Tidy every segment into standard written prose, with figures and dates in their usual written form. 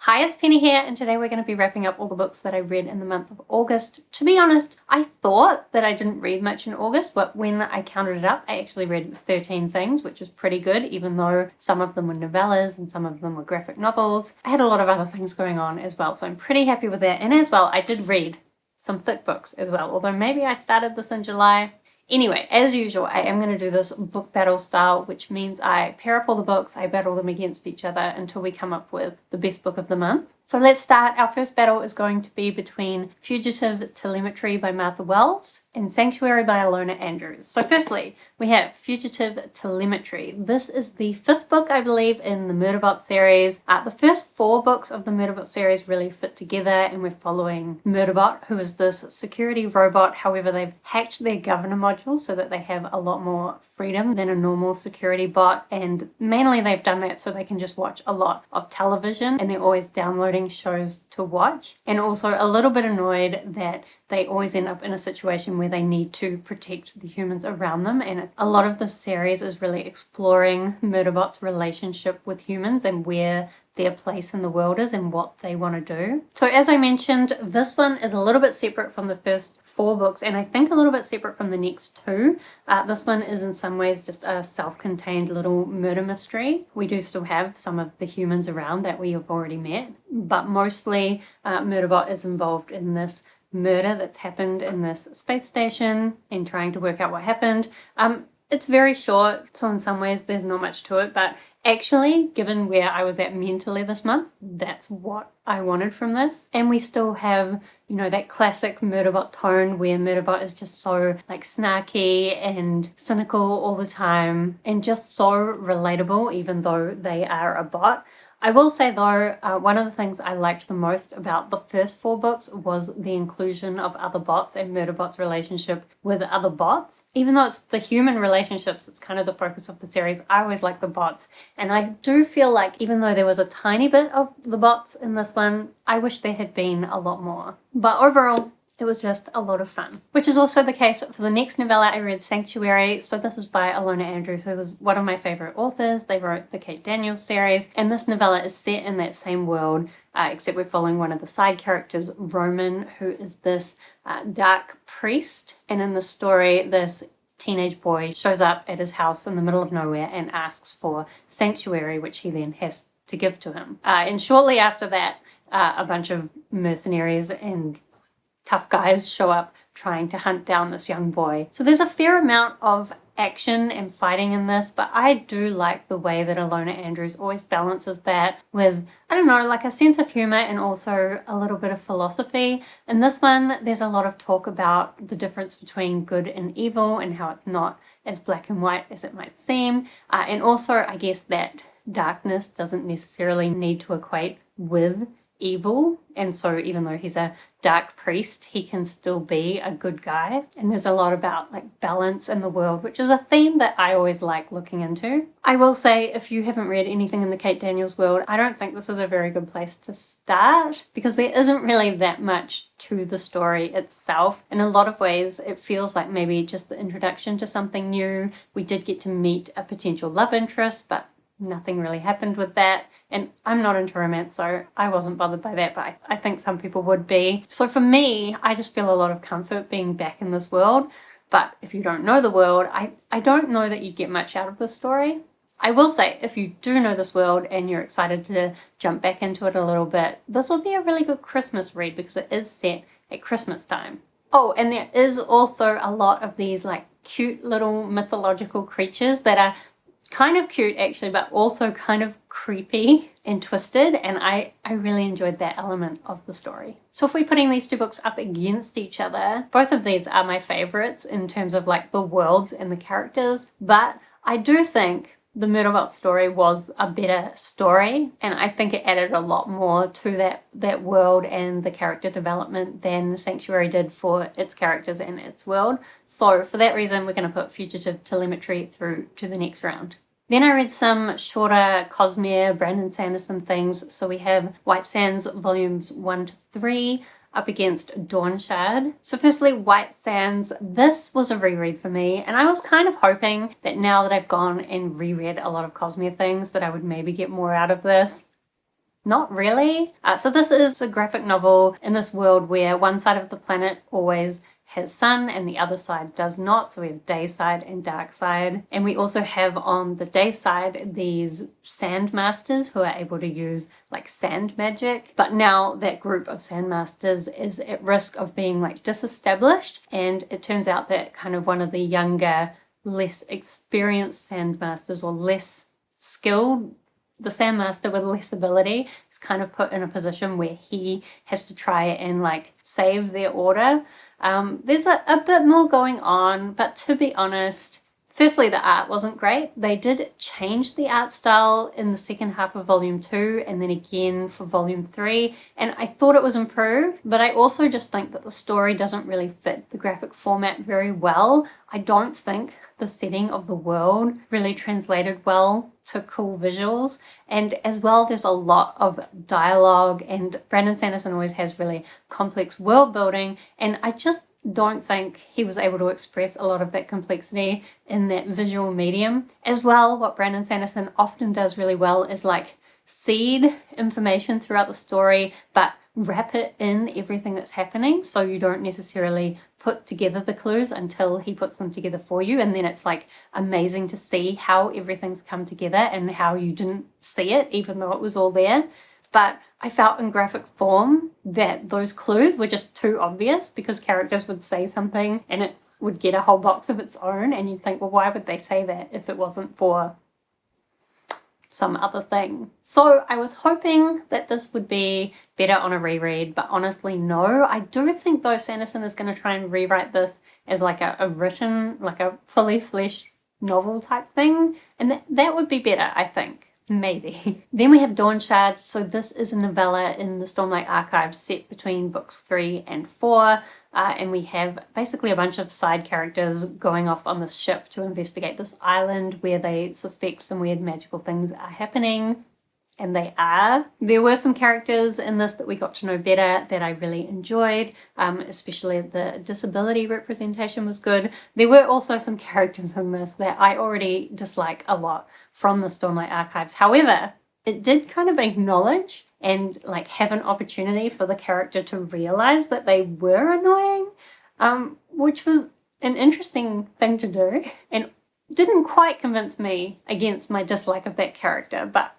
Hi, it's Penny here, and today we're going to be wrapping up all the books that I read in the month of August. To be honest, I thought that I didn't read much in August, but when I counted it up, I actually read 13 things, which is pretty good, even though some of them were novellas and some of them were graphic novels. I had a lot of other things going on as well, so I'm pretty happy with that. And as well, I did read some thick books as well, although maybe I started this in July. Anyway, as usual, I am going to do this book battle style, which means I pair up all the books, I battle them against each other until we come up with the best book of the month. So let's start. Our first battle is going to be between Fugitive, Telemetry by Matha and Sanctuary by Ilona Andrews. So firstly, we have Fugitive, Telemetry. This is the fifth book, I believe, in the Murderbot series. The first four books of the Murderbot series really fit together, and we're following Murderbot, who is this security robot. However, they've hacked their governor module so that they have a lot more freedom than a normal security bot, and mainly they've done that so they can just watch a lot of television, and they're always downloading shows to watch, and also a little bit annoyed that they always end up in a situation where they need to protect the humans around them. And a lot of the series is really exploring Murderbot's relationship with humans and where their place in the world is and what they want to do. So as I mentioned, this one is a little bit separate from the first four books, and I think a little bit separate from the next two. This one is in some ways just a self-contained little murder mystery. We do still have some of the humans around that we have already met, but mostly Murderbot is involved in this murder that's happened in this space station and trying to work out what happened. It's very short, so in some ways there's not much to it, but actually, given where I was at mentally this month, that's what I wanted from this. And we still have, you know, that classic Murderbot tone where Murderbot is just so like snarky and cynical all the time and just so relatable, even though they are a bot. I will say though, one of the things I liked the most about the first four books was the inclusion of other bots and Murderbot's relationship with other bots. Even though it's the human relationships, it's kind of the focus of the series, I always like the bots. And I do feel like even though there was a tiny bit of the bots in this one, I wish there had been a lot more. But overall, it was just a lot of fun, which is also the case for the next novella. I read Sanctuary. So this is by Ilona Andrews, who was one of my favorite authors. They wrote the Kate Daniels series, and this novella is set in that same world, except we're following one of the side characters, Roman, who is this dark priest. And in the story, this teenage boy shows up at his house in the middle of nowhere and asks for sanctuary, which he then has to give to him. And shortly after that, a bunch of mercenaries and tough guys show up trying to hunt down this young boy. So there's a fair amount of action and fighting in this, but I do like the way that Ilona Andrews always balances that with, I don't know, like a sense of humor and also a little bit of philosophy. In this one, there's a lot of talk about the difference between good and evil and how it's not as black and white as it might seem. And also, I guess that darkness doesn't necessarily need to equate with evil, and so even though he's a dark priest, he can still be a good guy. And there's a lot about like balance in the world, which is a theme that I always like looking into. I will say, if you haven't read anything in the Kate Daniels world, I don't think this is a very good place to start, because there isn't really that much to the story itself. In a lot of ways, it feels like maybe just the introduction to something new. We did get to meet a potential love interest, but nothing really happened with that. And I'm not into romance, so I wasn't bothered by that, but I think some people would be. So for me, I just feel a lot of comfort being back in this world. But if you don't know the world, I don't know that you get much out of this story. I will say, if you do know this world and you're excited to jump back into it a little bit, this will be a really good Christmas read because it is set at Christmas time. Oh, and there is also a lot of these like cute little mythological creatures that are kind of cute actually, but also kind of creepy and twisted, and I really enjoyed that element of the story. So if we're putting these two books up against each other, both of these are my favorites in terms of like the worlds and the characters, but I do think the Murderbot story was a better story, and I think it added a lot more to that world and the character development than Sanctuary did for its characters and its world. So for that reason, we're going to put Fugitive, Telemetry through to the next round. Then I read some shorter Cosmere, Brandon Sanderson things. So we have White Sands volumes 1 to 3, up against Dawnshard. So firstly, White Sands, this was a reread for me, and I was kind of hoping that now that I've gone and reread a lot of Cosmere things that I would maybe get more out of this. Not really. So this is a graphic novel in this world where one side of the planet always has sun and the other side does not. So we have day side and dark side. And we also have on the day side these sand masters who are able to use like sand magic. But now that group of sand masters is at risk of being like disestablished. And it turns out that kind of one of the younger, less experienced sand masters, or less skilled, the Sandmaster with less ability, is kind of put in a position where he has to try and like save their order. There's a bit more going on, but to be honest, firstly, the art wasn't great. They did change the art style in the second half of volume 2 and then again for volume 3, and I thought it was improved, but I also just think that the story doesn't really fit the graphic format very well. I don't think the setting of the world really translated well to cool visuals, and as well there's a lot of dialogue, and Brandon Sanderson always has really complex world building, and I just don't think he was able to express a lot of that complexity in that visual medium. As well, what Brandon Sanderson often does really well is like seed information throughout the story, but wrap it in everything that's happening, so you don't necessarily put together the clues until he puts them together for you, and then it's like amazing to see how everything's come together and how you didn't see it even though it was all there. But I felt in graphic form that those clues were just too obvious, because characters would say something and it would get a whole box of its own, and you'd think, well, why would they say that if it wasn't for some other thing? So I was hoping that this would be better on a reread, but honestly no. I do think though Sanderson is going to try and rewrite this as like a written, like a fully fleshed novel type thing, and that would be better, I think. Maybe. Then we have Dawnshard. So this is a novella in the Stormlight Archives set between books 3 and 4. And we have basically a bunch of side characters going off on this ship to investigate this island where they suspect some weird magical things are happening. And they are. There were some characters in this that we got to know better that I really enjoyed, especially the disability representation was good. There were also some characters in this that I already dislike a lot from the Stormlight Archives. However, it did kind of acknowledge and like have an opportunity for the character to realize that they were annoying, which was an interesting thing to do and didn't quite convince me against my dislike of that character, but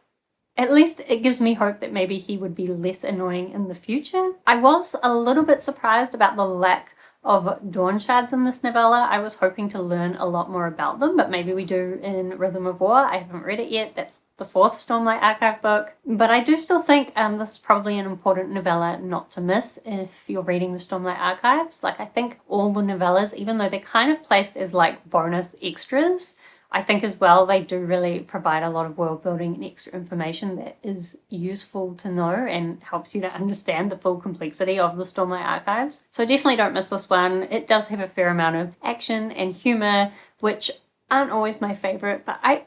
at least it gives me hope that maybe he would be less annoying in the future. I was a little bit surprised about the lack of Dawnshards in this novella. I was hoping to learn a lot more about them, but maybe we do in Rhythm of War. I haven't read it yet. That's the 4th Stormlight Archive book. But I do still think this is probably an important novella not to miss if you're reading the Stormlight Archives. Like, I think all the novellas, even though they're kind of placed as like bonus extras, I think as well they do really provide a lot of world building and extra information that is useful to know and helps you to understand the full complexity of the Stormlight Archives. So definitely don't miss this one. It does have a fair amount of action and humour, which aren't always my favourite, but I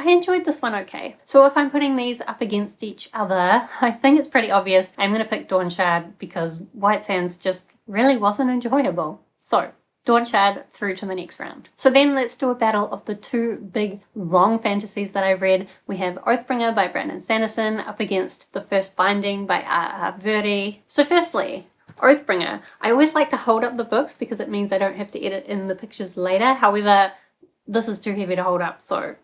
enjoyed this one okay. So if I'm putting these up against each other, I think it's pretty obvious I'm going to pick Dawnshard because White Sands just really wasn't enjoyable. So Dawnshard through to the next round. So then let's do a battle of the 2 big long fantasies that I read. We have Oathbringer by Brandon Sanderson up against The First Binding by Virdi. So firstly, Oathbringer. I always like to hold up the books because it means I don't have to edit in the pictures later. However, this is too heavy to hold up, so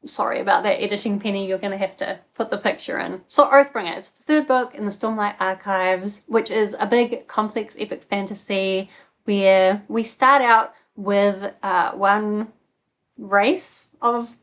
sorry about that, editing Penny. You're going to have to put the picture in. So Oathbringer, it's the 3rd book in the Stormlight Archives, which is a big, complex, epic fantasy where we start out with one race of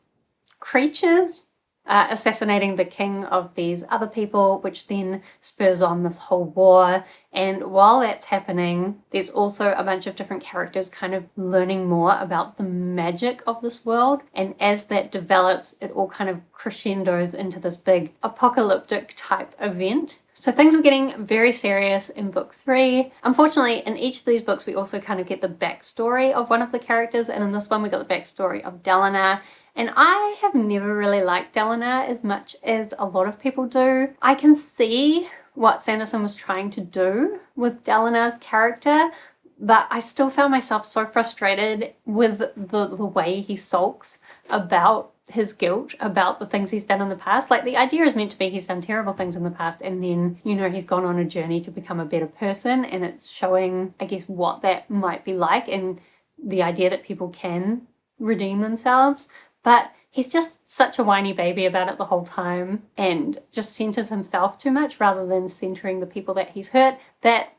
creatures assassinating the king of these other people, which then spurs on this whole war. And while that's happening, there's also a bunch of different characters kind of learning more about the magic of this world. And as that develops, it all kind of crescendos into this big apocalyptic type event. So things were getting very serious in book 3. Unfortunately, in each of these books, we also kind of get the backstory of one of the characters. And in this one, we got the backstory of Dalinar. And I have never really liked Dalinar as much as a lot of people do. I can see what Sanderson was trying to do with Dalinar's character, but I still found myself so frustrated with the way he sulks about his guilt about the things he's done in the past. Like, the idea is meant to be he's done terrible things in the past, and then, you know, he's gone on a journey to become a better person, and it's showing, I guess, what that might be like, and the idea that people can redeem themselves. But he's just such a whiny baby about it the whole time, and just centers himself too much rather than centering the people that he's hurt, that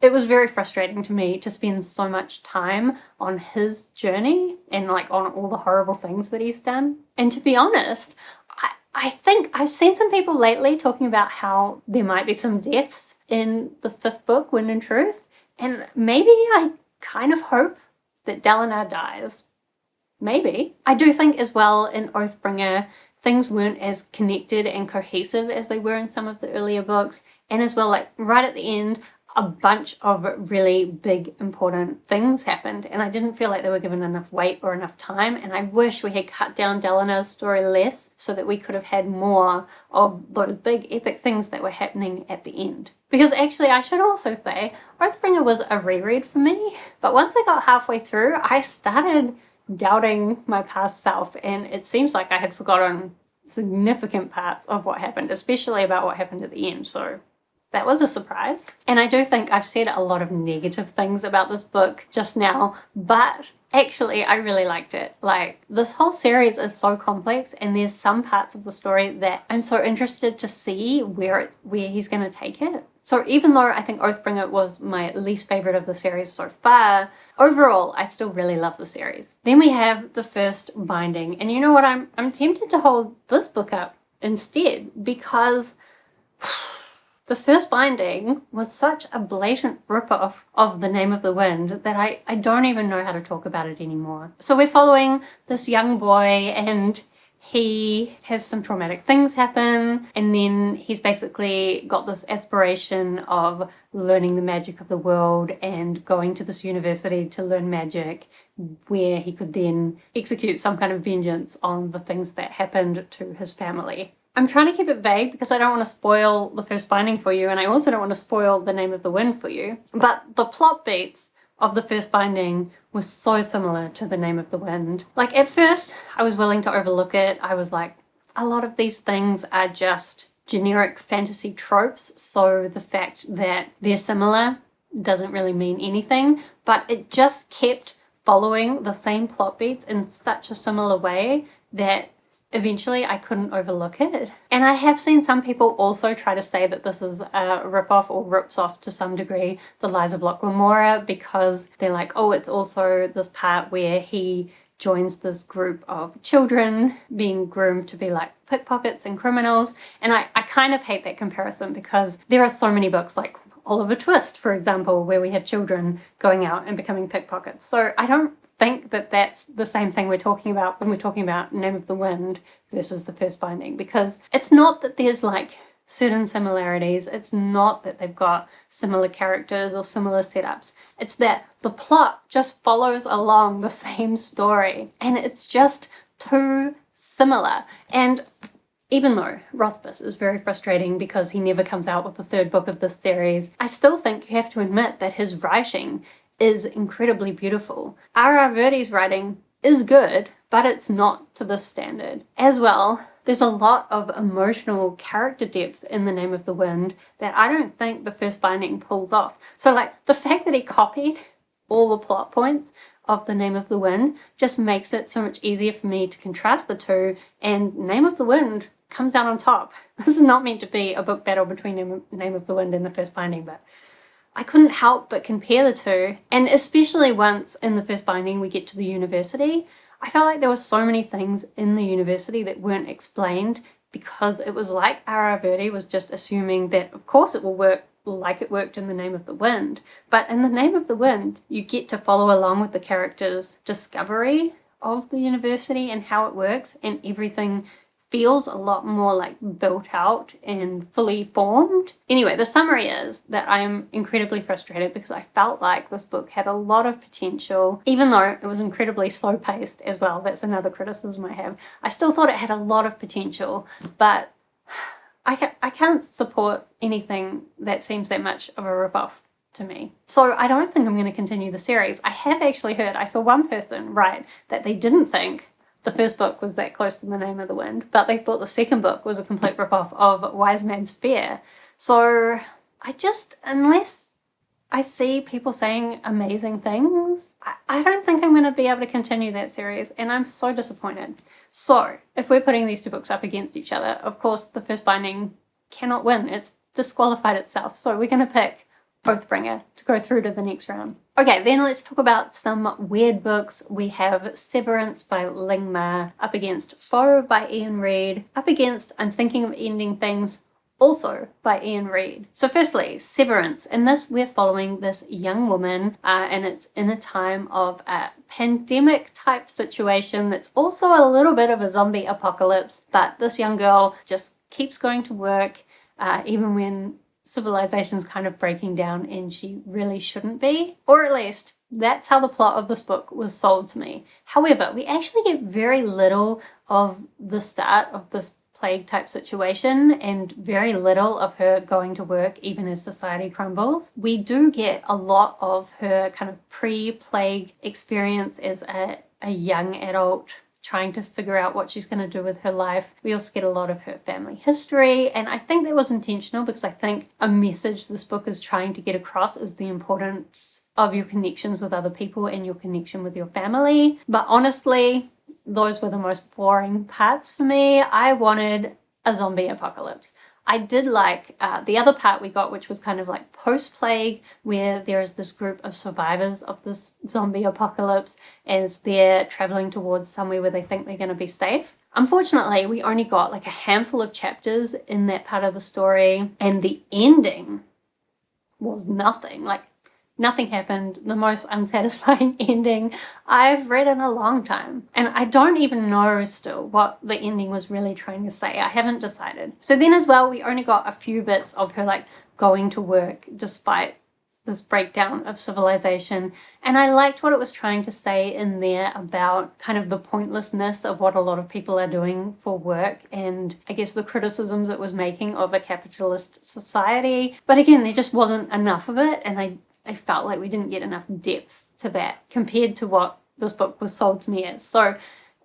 it was very frustrating to me to spend so much time on his journey and like on all the horrible things that he's done. And to be honest, I think I've seen some people lately talking about how there might be some deaths in the 5th book, Wind and Truth, and maybe I kind of hope that Dalinar dies. Maybe. I do think as well in Oathbringer, things weren't as connected and cohesive as they were in some of the earlier books, and as well, like right at the end, a bunch of really big, important things happened, and I didn't feel like they were given enough weight or enough time, and I wish we had cut down Dalinar's story less so that we could have had more of those big, epic things that were happening at the end. Because actually, I should also say, Oathbringer was a reread for me, but once I got halfway through, I started doubting my past self, and it seems like I had forgotten significant parts of what happened, especially about what happened at the end, so that was a surprise. And I do think I've said a lot of negative things about this book just now, but actually I really liked it. Like, this whole series is so complex, and there's some parts of the story that I'm so interested to see where he's going to take it. So even though I think Oathbringer was my least favorite of the series so far, overall I still really love the series. Then we have the first binding, and you know what, I'm tempted to hold this book up instead, because the first binding was such a blatant rip-off of The Name of the Wind that I don't even know how to talk about it anymore. So we're following this young boy, and he has some traumatic things happen, and then he's basically got this aspiration of learning the magic of the world and going to this university to learn magic, where he could then execute some kind of vengeance on the things that happened to his family. I'm trying to keep it vague because I don't want to spoil the first binding for you, and I also don't want to spoil The Name of the Wind for you. But the plot beats of the first binding was so similar to The Name of the Wind. Like, at first, I was willing to overlook it. I was like, a lot of these things are just generic fantasy tropes, so the fact that they're similar doesn't really mean anything. But it just kept following the same plot beats in such a similar way that eventually I couldn't overlook it. And I have seen some people also try to say that this is a rip-off or rips off to some degree The Lies of Locke Lamora, because they're like, oh, it's also this part where he joins this group of children being groomed to be like pickpockets and criminals. And I kind of hate that comparison, because there are so many books like Oliver Twist, for example, where we have children going out and becoming pickpockets. So I don't think that that's the same thing we're talking about when we're talking about Name of the Wind versus the first binding, because it's not that there's like certain similarities, it's not that they've got similar characters or similar setups, it's that the plot just follows along the same story, and it's just too similar. And even though Rothfuss is very frustrating because he never comes out with the 3rd book of this series, I still think you have to admit that his writing is incredibly beautiful. R.R. Virdi's writing is good, but it's not to this standard. As well, there's a lot of emotional character depth in The Name of the Wind that I don't think the first binding pulls off. So like, the fact that he copied all the plot points of The Name of the Wind just makes it so much easier for me to contrast the two, and Name of the Wind comes out on top. This is not meant to be a book battle between Name of the Wind and the first binding, but I couldn't help but compare the two, and especially once in the first binding we get to the university, I felt like there were so many things in the university that weren't explained, because it was like R.R. Virdi was just assuming that of course it will work like it worked in The Name of the Wind. But in The Name of the Wind, you get to follow along with the characters' discovery of the university and how it works, and everything feels a lot more like built out and fully formed. Anyway, the summary is that I am incredibly frustrated because I felt like this book had a lot of potential, even though it was incredibly slow paced as well. That's another criticism I have. I still thought it had a lot of potential, but I can't support anything that seems that much of a ripoff to me. So I don't think I'm going to continue the series. I have actually heard, I saw one person write that they didn't think the first book was that close to the name of the wind, but they thought the second book was a complete ripoff of Wise Man's Fear. So unless I see people saying amazing things, I don't think I'm going to be able to continue that series, and I'm so disappointed. So if we're putting these two books up against each other, of course the first binding cannot win. It's disqualified itself. So we're going to pick Oathbringer to go through to the next round. Okay, then let's talk about some weird books. We have Severance by Ling Ma up against Foe by Iain Reid, up against I'm Thinking of Ending Things, also by Iain Reid. So firstly, Severance. In this, we're following this young woman, and it's in a time of a pandemic type situation that's also a little bit of a zombie apocalypse, but this young girl just keeps going to work, even when civilization's kind of breaking down and she really shouldn't be. Or at least, that's how the plot of this book was sold to me. However, we actually get very little of the start of this plague type situation and very little of her going to work even as society crumbles. We do get a lot of her kind of pre-plague experience as a young adult trying to figure out what she's going to do with her life. We also get a lot of her family history, and I think that was intentional because I think a message this book is trying to get across is the importance of your connections with other people and your connection with your family. But honestly, those were the most boring parts for me. I wanted a zombie apocalypse. I did like the other part we got, which was kind of like post-plague, where there is this group of survivors of this zombie apocalypse as they're traveling towards somewhere where they think they're going to be safe. Unfortunately, we only got like a handful of chapters in that part of the story, and the ending was nothing. Like, nothing happened. The most unsatisfying ending I've read in a long time. And I don't even know still what the ending was really trying to say. I haven't decided. So then as well, we only got a few bits of her like going to work despite this breakdown of civilization. And I liked what it was trying to say in there about kind of the pointlessness of what a lot of people are doing for work, and I guess the criticisms it was making of a capitalist society. But again, there just wasn't enough of it, and I felt like we didn't get enough depth to that compared to what this book was sold to me as. So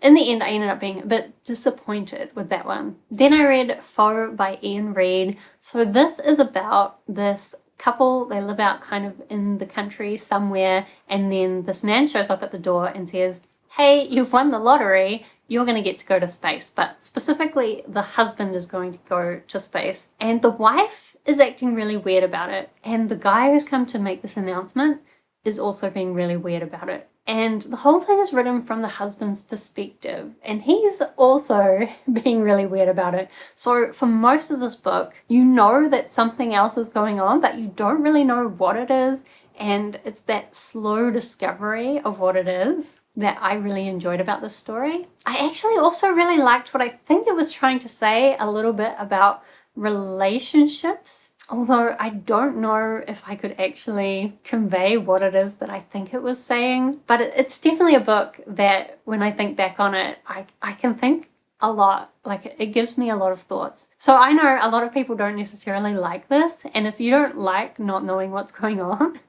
in the end, I ended up being a bit disappointed with that one. Then I read Foe by Iain Reid. So this is about this couple. They live out kind of in the country somewhere, and then this man shows up at the door and says, hey, you've won the lottery, you're going to get to go to space. But specifically, the husband is going to go to space, and the wife is acting really weird about it. And the guy who's come to make this announcement is also being really weird about it. And the whole thing is written from the husband's perspective, and he's also being really weird about it. So for most of this book, you know that something else is going on, but you don't really know what it is. And it's that slow discovery of what it is that I really enjoyed about this story. I actually also really liked what I think it was trying to say a little bit about relationships, although I don't know if I could actually convey what it is that I think it was saying. But it's definitely a book that when I think back on it, I can think a lot. Like, it gives me a lot of thoughts. So I know a lot of people don't necessarily like this, and if you don't like not knowing what's going on,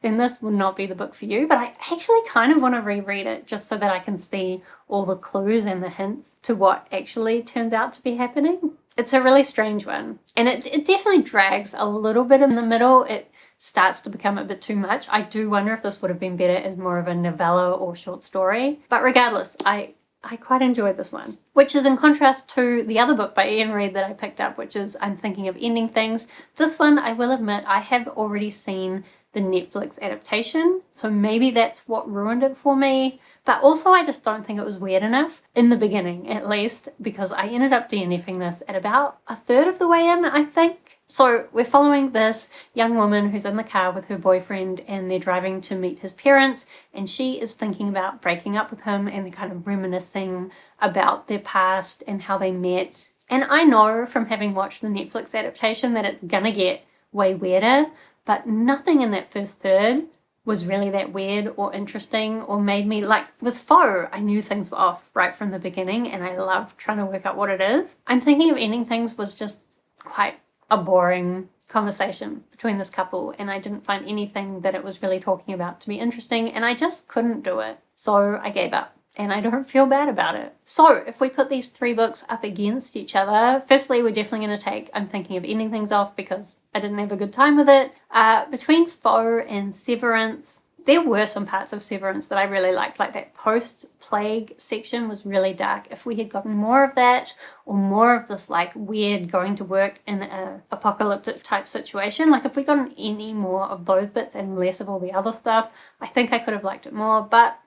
then this will not be the book for you. But I actually kind of want to reread it just so that I can see all the clues and the hints to what actually turns out to be happening. It's a really strange one, and it definitely drags a little bit in the middle. It starts to become a bit too much. I do wonder if this would have been better as more of a novella or short story. But regardless, I quite enjoyed this one, which is in contrast to the other book by Iain Reid that I picked up, which is I'm Thinking of Ending Things. This one, I will admit, I have already seen the Netflix adaptation, so maybe that's what ruined it for me. But also, I just don't think it was weird enough, in the beginning at least, because I ended up DNFing this at about a third of the way in, I think. So we're following this young woman who's in the car with her boyfriend, and they're driving to meet his parents, and she is thinking about breaking up with him, and they're kind of reminiscing about their past and how they met. And I know from having watched the Netflix adaptation that it's gonna get way weirder, but nothing in that first third was really that weird or interesting or made me, like with Foe, I knew things were off right from the beginning, and I love trying to work out what it is. I'm Thinking of Ending Things was just quite a boring conversation between this couple, and I didn't find anything that it was really talking about to be interesting, and I just couldn't do it. So I gave up. and I don't feel bad about it. So if we put these 3 books up against each other, firstly, we're definitely going to take I'm Thinking of Ending Things off because I didn't have a good time with it. Between Foe and Severance, there were some parts of Severance that I really liked, like that post-plague section was really dark. If we had gotten more of that, or more of this like weird going to work in an apocalyptic type situation, like if we gotten any more of those bits and less of all the other stuff, I think I could have liked it more, but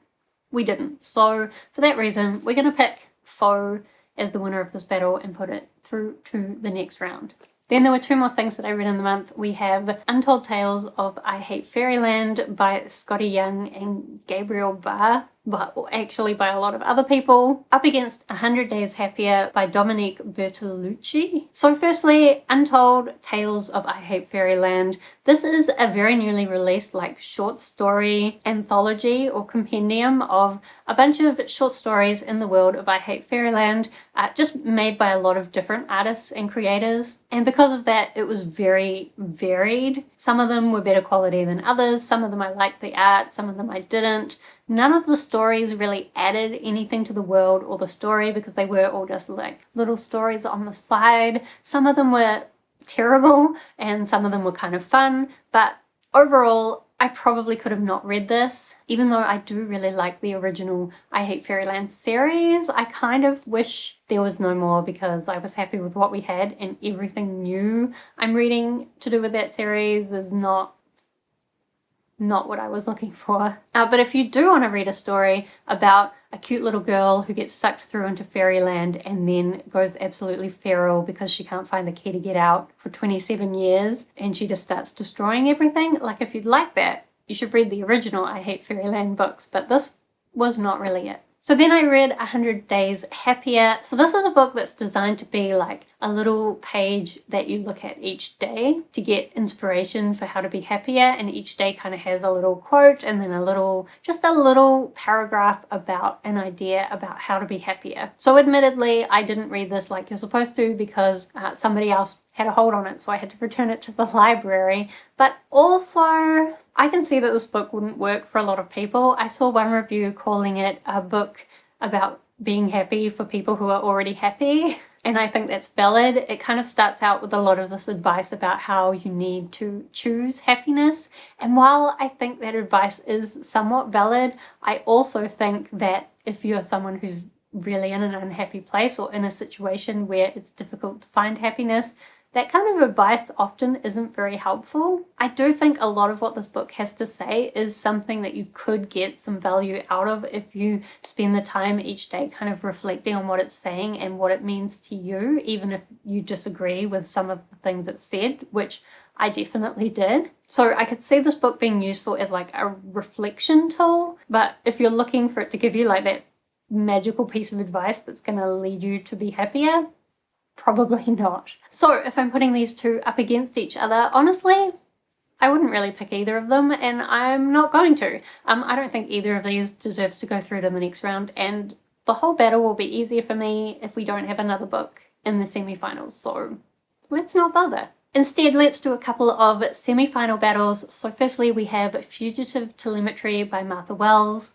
we didn't. So for that reason, we're going to pick Foe as the winner of this battle and put it through to the next round. Then there were 2 more things that I read in the month. We have Untold Tales of I Hate Fairyland by Scotty Young and Gabriel Barr, but actually by a lot of other people, up against 100 Days Happier by Dominique Bertolucci. So firstly, Untold Tales of I Hate Fairyland. This is a very newly released like short story anthology or compendium of a bunch of short stories in the world of I Hate Fairyland, just made by a lot of different artists and creators. And because of that, it was very varied. Some of them were better quality than others. Some of them I liked the art, some of them I didn't. None of the stories really added anything to the world or the story because they were all just like little stories on the side. Some of them were terrible and some of them were kind of fun, but overall I probably could have not read this. Even though I do really like the original I Hate Fairyland series, I kind of wish there was no more because I was happy with what we had, and everything new I'm reading to do with that series is not what I was looking for. But if you do want to read a story about a cute little girl who gets sucked through into Fairyland and then goes absolutely feral because she can't find the key to get out for 27 years and she just starts destroying everything, like if you'd like that, you should read the original I Hate Fairyland books, but this was not really it. So then I read 100 Days Happier. So this is a book that's designed to be like a little page that you look at each day to get inspiration for how to be happier, and each day kind of has a little quote and then just a little paragraph about an idea about how to be happier. So admittedly, I didn't read this like you're supposed to because somebody else had a hold on it, so I had to return it to the library. But also, I can see that this book wouldn't work for a lot of people. I saw one review calling it a book about being happy for people who are already happy, and I think that's valid. It kind of starts out with a lot of this advice about how you need to choose happiness, and while I think that advice is somewhat valid, I also think that if you're someone who's really in an unhappy place or in a situation where it's difficult to find happiness, that kind of advice often isn't very helpful. I do think a lot of what this book has to say is something that you could get some value out of if you spend the time each day kind of reflecting on what it's saying and what it means to you, even if you disagree with some of the things it said, which I definitely did. So I could see this book being useful as like a reflection tool, but if you're looking for it to give you like that magical piece of advice that's going to lead you to be happier, probably not. So if I'm putting these 2 up against each other, honestly, I wouldn't really pick either of them, and I'm not going to. I don't think either of these deserves to go through to the next round, and the whole battle will be easier for me if we don't have another book in the semi-finals, so let's not bother. Instead, let's do a couple of semi-final battles. So firstly, we have Fugitive Telemetry by Matha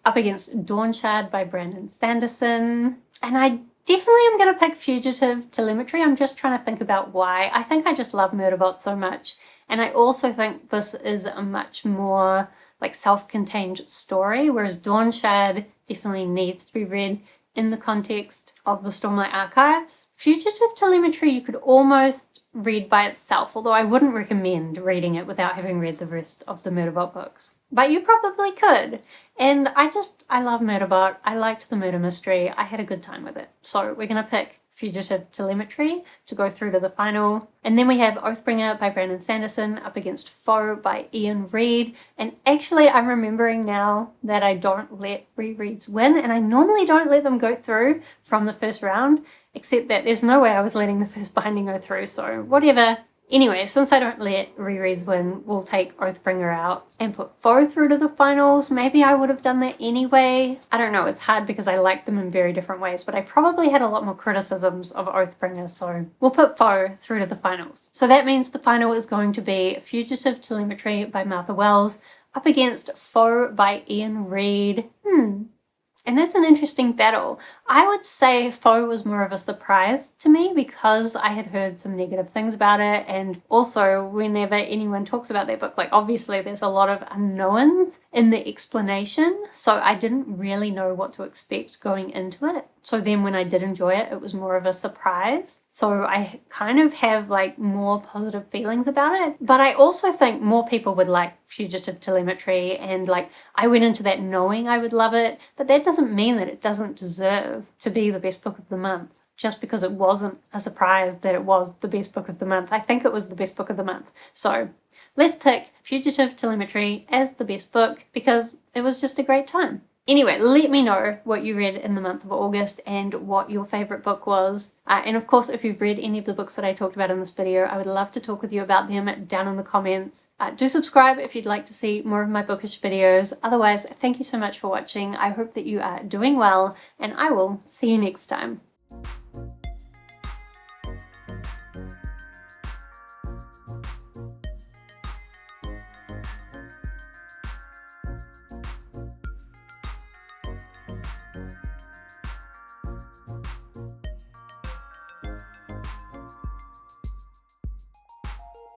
up against Dawnshard by Brandon Sanderson, and I definitely am going to pick Fugitive Telemetry. I'm just trying to think about why. I think I just love Murderbot so much. And I also think this is a much more like self-contained story, whereas Dawnshard definitely needs to be read in the context of the Stormlight Archives. Fugitive Telemetry you could almost read by itself, although I wouldn't recommend reading it without having read the rest of the Murderbot books. But you probably could. And I love Murderbot. I liked the murder mystery. I had a good time with it. So we're going to pick Fugitive Telemetry to go through to the final. And then we have Oathbringer by Brandon Sanderson up against Foe by Iain Reid. And actually I'm remembering now that I don't let rereads win, and I normally don't let them go through from the first round, except that there's no way I was letting the first binding go through, so whatever. Anyway, since I don't let rereads win, we'll take Oathbringer out and put Foe through to the finals. Maybe I would have done that anyway. I don't know, it's hard because I like them in very different ways, but I probably had a lot more criticisms of Oathbringer, so we'll put Foe through to the finals. So that means the final is going to be Fugitive Telemetry by Matha up against Foe by Iain Reid. And that's an interesting battle. I would say Foe was more of a surprise to me because I had heard some negative things about it, and also whenever anyone talks about that book, like obviously there's a lot of unknowns in the explanation, so I didn't really know what to expect going into it. So then when I did enjoy it, it was more of a surprise. So I kind of have like more positive feelings about it. But I also think more people would like Fugitive Telemetry, and like I went into that knowing I would love it, but that doesn't mean that it doesn't deserve to be the best book of the month just because it wasn't a surprise that it was the best book of the month. I think it was the best book of the month. So let's pick Fugitive Telemetry as the best book because it was just a great time. Anyway, let me know what you read in the month of August and what your favourite book was. And of course, if you've read any of the books that I talked about in this video, I would love to talk with you about them down in the comments. Do subscribe if you'd like to see more of my bookish videos. Otherwise, thank you so much for watching. I hope that you are doing well, and I will see you next time.